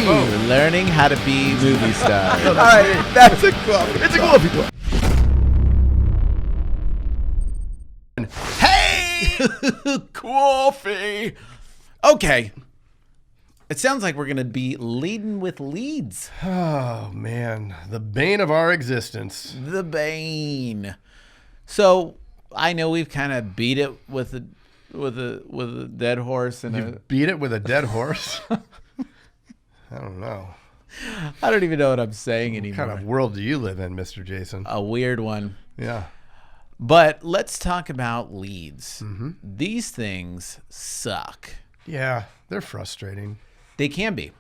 Learning how to be movie stars. All right, that's a coffee. It's a coffee club. Hey, coffee. Okay. It sounds like we're going to be leading with leads. Oh, man. The bane of our existence. The bane. So I know we've kind of beat it with a dead horse. And You beat it with a dead horse? I don't know. I don't even know what I'm saying anymore. What kind of world do you live in, Mr. Jason? A weird one. Yeah. But let's talk about leads. Mm-hmm. These things suck. Yeah, they're frustrating. They can be.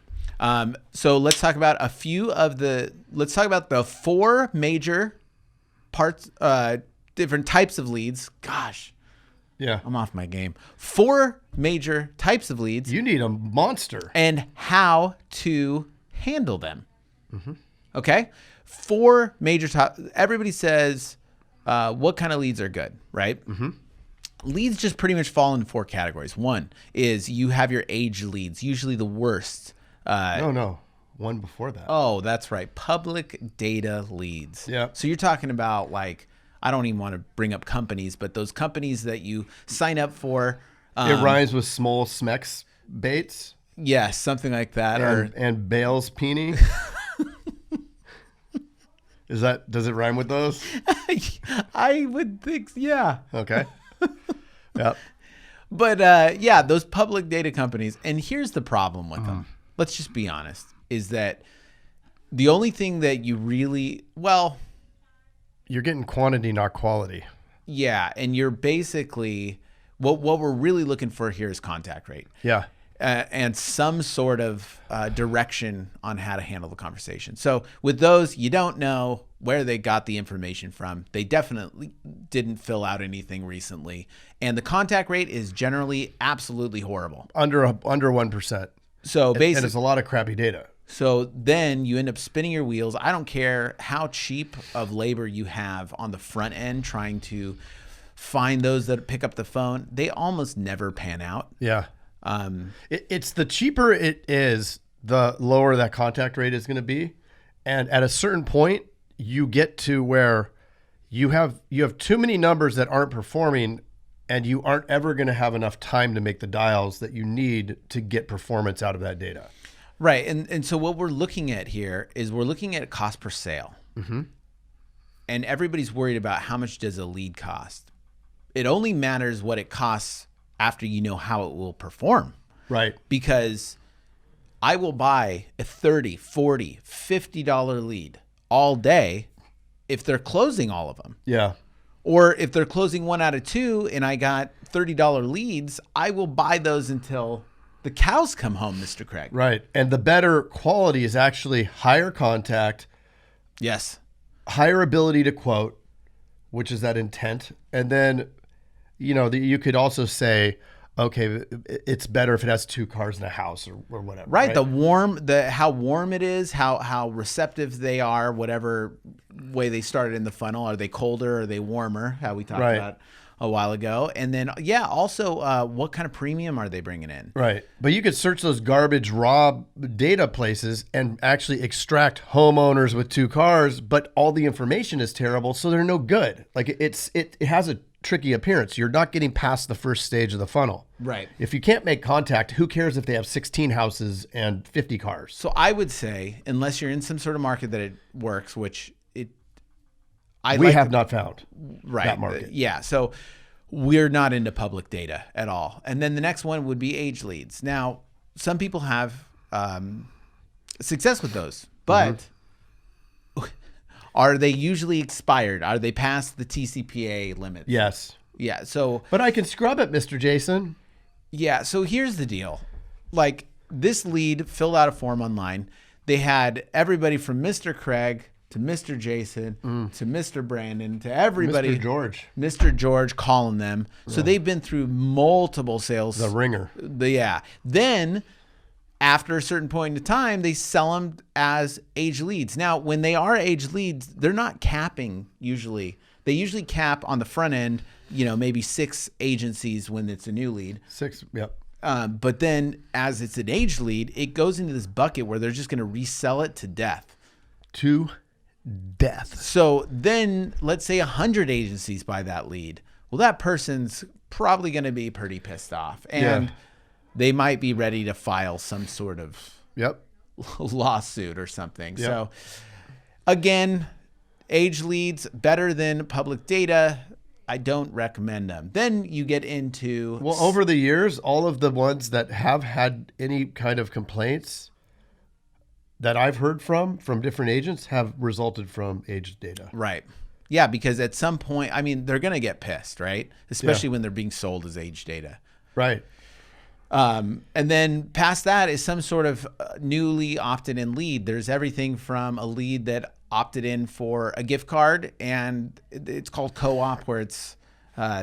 So let's talk about let's talk about the 4 major parts, different types of leads. Gosh, Yeah. I'm off my game. 4 major types of leads You need a monster. and how to handle them. Mm-hmm. Okay. 4 major everybody says, what kind of leads are good, right? Mm-hmm. Leads just pretty much fall into 4 categories. One is you have your age leads, usually the worst. No. One before that. Oh, that's right. Public data leads. Yeah. So you're talking about, like, I don't even want to bring up companies, but those companies that you sign up for. It rhymes with small smex baits. Yes, something like that. And Bale's Peony. Does it rhyme with those? I would think, yeah. Okay. Yep. But yeah, those public data companies. And here's the problem with them. Let's just be honest, is that the only thing that you really, You're getting quantity, not quality. yeah, and you're basically, what we're really looking for here is contact rate. Yeah. And some sort of direction on how to handle the conversation. So with those, you don't know where they got the information from. They definitely didn't fill out anything recently. And the contact rate is generally absolutely horrible. Under 1%. So And basically, it's a lot of crappy data. so then you end up spinning your wheels. I don't care how cheap of labor you have on the front end trying to find those that pick up the phone. They almost never pan out. Yeah. It's the cheaper it is, the lower that contact rate is going to be. And at a certain point, you get to where you have too many numbers that aren't performing, and you aren't ever going to have enough time to make the dials that you need to get performance out of that data. Right. And so what we're looking at here is we're looking at cost per sale. Mm-hmm. And everybody's worried about how much does a lead cost. It only matters what it costs after you know how it will perform. Right. Because I will buy a $30, $40, $50 lead all day if they're closing all of them. Yeah. Or if they're closing 1 out of 2 and I got $30 leads, I will buy those until the cows come home, Mr. Craig. Right. And the better quality is actually higher contact, Yes. higher ability to quote, which is that intent. And then, you could also say, okay, it's better if it has 2 cars in a house or whatever. Right. How warm it is, how receptive they are, whatever way they started in the funnel. Are they colder? Are they warmer? How we talked Right. about a while ago. And then, yeah, also what kind of premium are they bringing in? Right. But you could search those garbage raw data places and actually extract homeowners with 2 cars, but all the information is terrible, so they're no good. Like it has a tricky appearance. You're not getting past the first stage of the funnel. Right. If you can't make contact, who cares if they have 16 houses and 50 cars? So I would say, unless you're in some sort of market that it works, which we have not found right, that market. Yeah. So we're not into public data at all. And then the next one would be age leads. Now, some people have success with those, but are they usually expired? Are they past the TCPA limit? Yes. Yeah. So, But I can scrub it, Mr. Jason. yeah. So here's the deal. Like, this lead filled out a form online. They had everybody from Mr. Craig to Mr. Jason to Mr. Brandon to everybody. Mr. George calling them. So they've been through multiple sales. The ringer. Yeah. Then after a certain point in time, they sell them as age leads. Now, when they are age leads, they're not capping usually. They usually cap on the front end, maybe 6 agencies when it's a new lead. 6, yep. But then as it's an aged lead, it goes into this bucket where they're just going to resell it to death. To death. So then let's say 100 agencies buy that lead. Well, that person's probably going to be pretty pissed off. And they might be ready to file some sort of lawsuit or something. Yep. So again, age leads better than public data. I don't recommend them. Then you get into... Well, over the years, all of the ones that have had any kind of complaints that I've heard from different agents have resulted from aged data. Right. Yeah, because at some point, I mean, they're going to get pissed, right? Especially when they're being sold as age data. Right. And then past that is some sort of newly opted in lead. There's everything from a lead that opted in for a gift card, and it's called co-op, where it's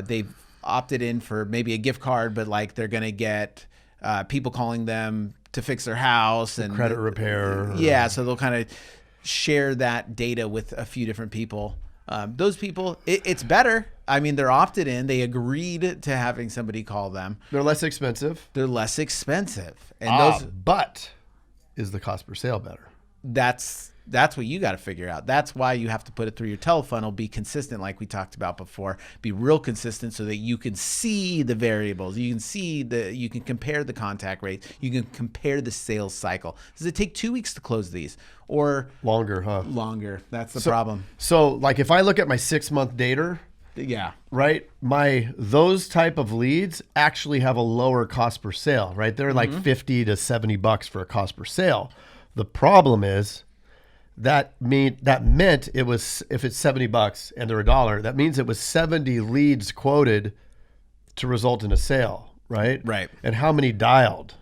they've opted in for maybe a gift card, but like they're going to get people calling them to fix their house and credit repair. Yeah, so they'll kind of share that data with a few different people. Those people, it's better. I mean, they're opted in. They agreed to having somebody call them. They're less expensive. They're less expensive. And but is the cost per sale better? That's what you got to figure out. That's why you have to put it through your telefunnel, be consistent like we talked about before, be real consistent so that you can see the variables. You can compare the contact rates. You can compare the sales cycle. Does it take 2 weeks to close these or longer, huh? Longer. That's the problem. So like if I look at my 6-month dater, right, those type of leads actually have a lower cost per sale, right? They're like $50 to $70 for a cost per sale. The problem is that meant it was, if it's $70 and they're $1, that means it was 70 leads quoted to result in a sale, right? Right. And how many dialed?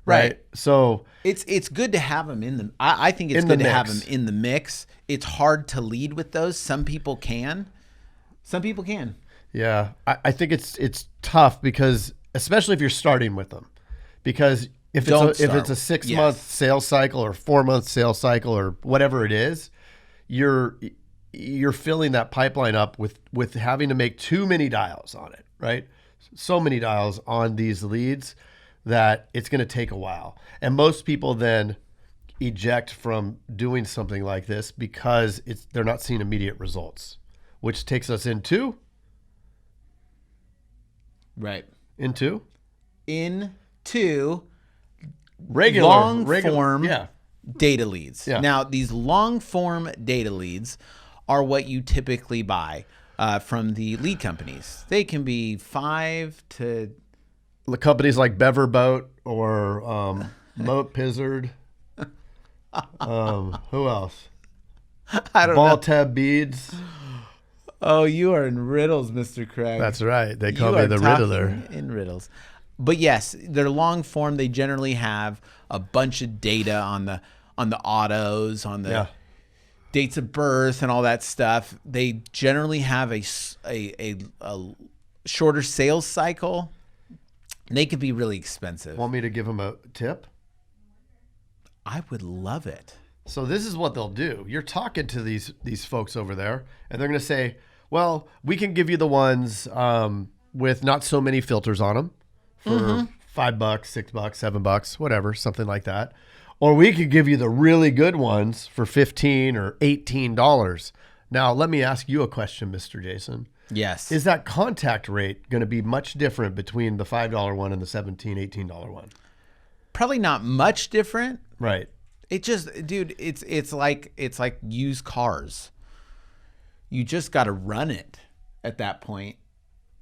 Right. So it's good to have them in the. I think it's good to have them in the mix. It's hard to lead with those. Some people can. Some people can. Yeah, I think it's tough because, especially if you're starting with them, because if it's a 6-month sales cycle or 4-month sales cycle or whatever it is, you're filling that pipeline up with having to make too many dials on it, right? So many dials on these leads that it's going to take a while. And most people then eject from doing something like this because they're not seeing immediate results, which takes us into regular long form data leads. Yeah. Now, these long form data leads are what you typically buy from the lead companies. They can be 5 to companies like Bever Boat or Moat Pizzard. Who else? I don't Ball know. Tab Beads. Oh, you are in riddles, Mr. Craig. That's right. They call me the Riddler. In riddles. But yes, they're long form. They generally have a bunch of data on the autos, on the dates of birth and all that stuff. They generally have a shorter sales cycle. They can be really expensive. Want me to give them a tip? I would love it. So this is what they'll do. You're talking to these folks over there, and they're going to say, well, we can give you the ones with not so many filters on them for $5, $6, $7, whatever, something like that. Or we could give you the really good ones for $15 or $18. Now, let me ask you a question, Mr. Jason. Yes. Is that contact rate going to be much different between the $5 one and the $17, $18 one? Probably not much different. Right. It just, dude, it's like used cars. You just got to run it at that point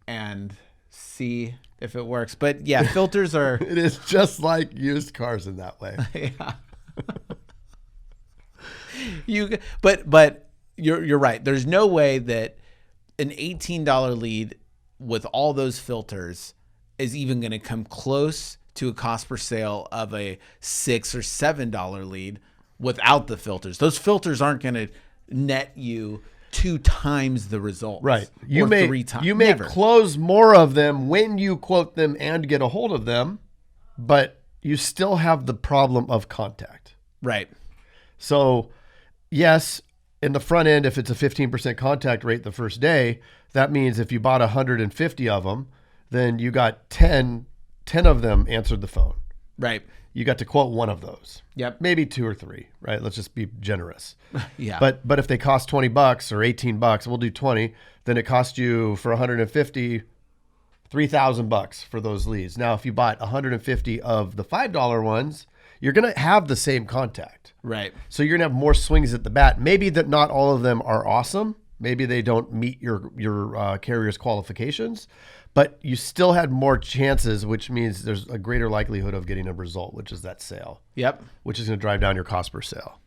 and see if it works. But yeah, filters are. It is just like used cars in that way. Yeah. But you're right. There's no way that an $18 lead with all those filters is even going to come close to a cost per sale of a $6 or $7 lead without the filters. Those filters aren't going to net you 2 times the result. Right. You may 3 times. You may close more of them when you quote them and get a hold of them, but you still have the problem of contact. Right. So, yes, in the front end, if it's a 15% contact rate the first day, that means if you bought 150 of them, then you got 10 10 of them answered the phone. Right. You got to quote one of those. Yep. Maybe 2 or 3, right? Let's just be generous. Yeah. But if they cost $20 or $18, we'll do 20, then it cost you for 150, $3,000 for those leads. Now, if you bought 150 of the $5 ones, you're going to have the same contact. Right. So you're going to have more swings at the bat. Maybe that not all of them are awesome. Maybe they don't meet your carrier's qualifications, but you still had more chances, which means there's a greater likelihood of getting a result, which is that sale. Yep. Which is going to drive down your cost per sale.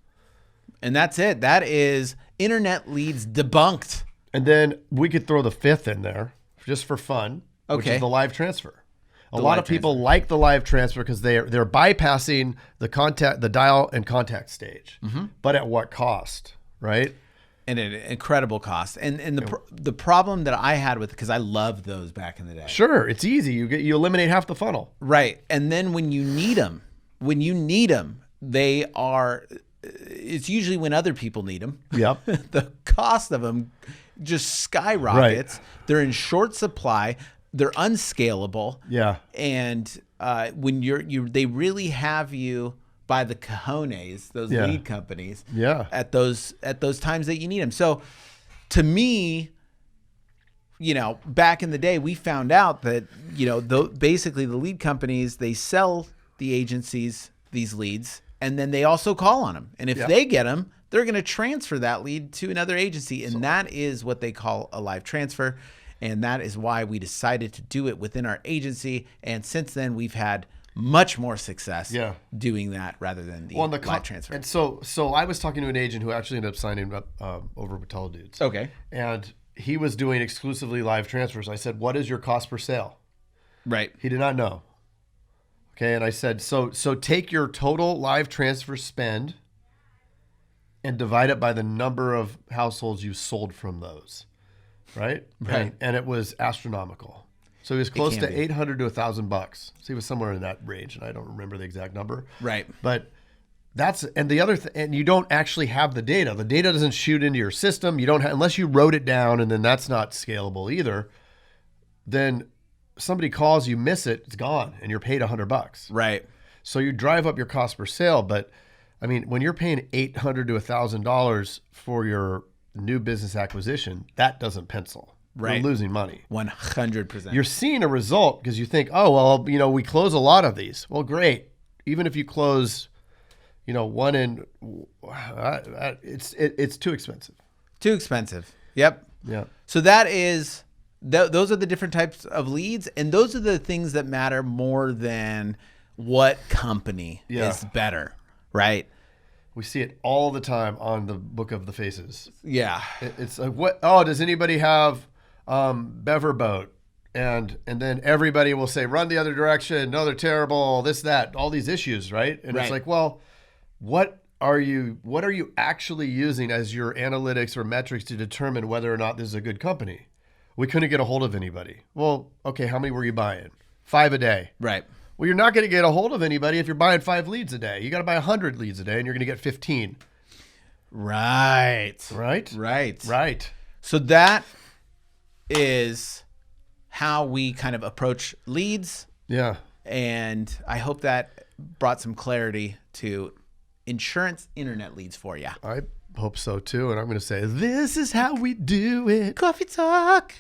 And that's it. That is internet leads debunked. And then we could throw the 5th in there just for fun, which Okay. is the live transfer. A The lot live of people like the live transfer because they're bypassing the dial and contact stage. But at what cost, right? And an incredible cost. And the problem that I had with it, because I loved those back in the day. Sure, it's easy. You eliminate half the funnel. Right. And then when you need them, they are, it's usually when other people need them. Yep. The cost of them just skyrockets. Right. They're in short supply. They're unscalable. Yeah. And when they really have you by the cojones, those Yeah. lead companies, Yeah. at those times that you need them. So to me, back in the day, we found out that, basically the lead companies, they sell the agencies these leads, and then they also call on them. And if they get them, they're going to transfer that lead to another agency. And that is what they call a live transfer. And that is why we decided to do it within our agency. And since then, we've had much more success doing that rather than the live transfer. And so I was talking to an agent who actually ended up signing up over with Teledudes. Okay. And he was doing exclusively live transfers. I said, "What is your cost per sale?" Right. He did not know. Okay, and I said, so take your total live transfer spend and divide it by the number of households you sold from those, right? Right. And it was astronomical. So he was close to be. $800 to $1,000. So he was somewhere in that range, and I don't remember the exact number. Right. But and the other and you don't actually have the data. The data doesn't shoot into your system. You don't unless you wrote it down, and then that's not scalable either. Then somebody calls, you miss it, it's gone, and you're paid $100. Right. So you drive up your cost per sale, but I mean, when you're paying $800 to $1,000 for your new business acquisition, that doesn't pencil. Right. You're losing money. 100%. You're seeing a result because you think, oh, well, we close a lot of these. Well, great. Even if you close, one in, it's too expensive. Too expensive. Yep. Yeah. So that is, those are the different types of leads. And those are the things that matter more than what company is better. Right. We see it all the time on the Book of the Faces. Yeah. It's like, what? Oh, does anybody have Bever Boat? And then everybody will say, run the other direction. No, they're terrible. This, that, all these issues, right? And it's like, well, what are you actually using as your analytics or metrics to determine whether or not this is a good company? We couldn't get a hold of anybody. Well, okay, how many were you buying? 5 a day. Right. Well, you're not going to get a hold of anybody if you're buying 5 leads a day. You got to buy 100 leads a day, and you're going to get 15. Right. Right? Right. Right. So that is how we kind of approach leads. Yeah. And I hope that brought some clarity to insurance internet leads for you. I hope so, too. And I'm going to say, this is how we do it. Coffee talk.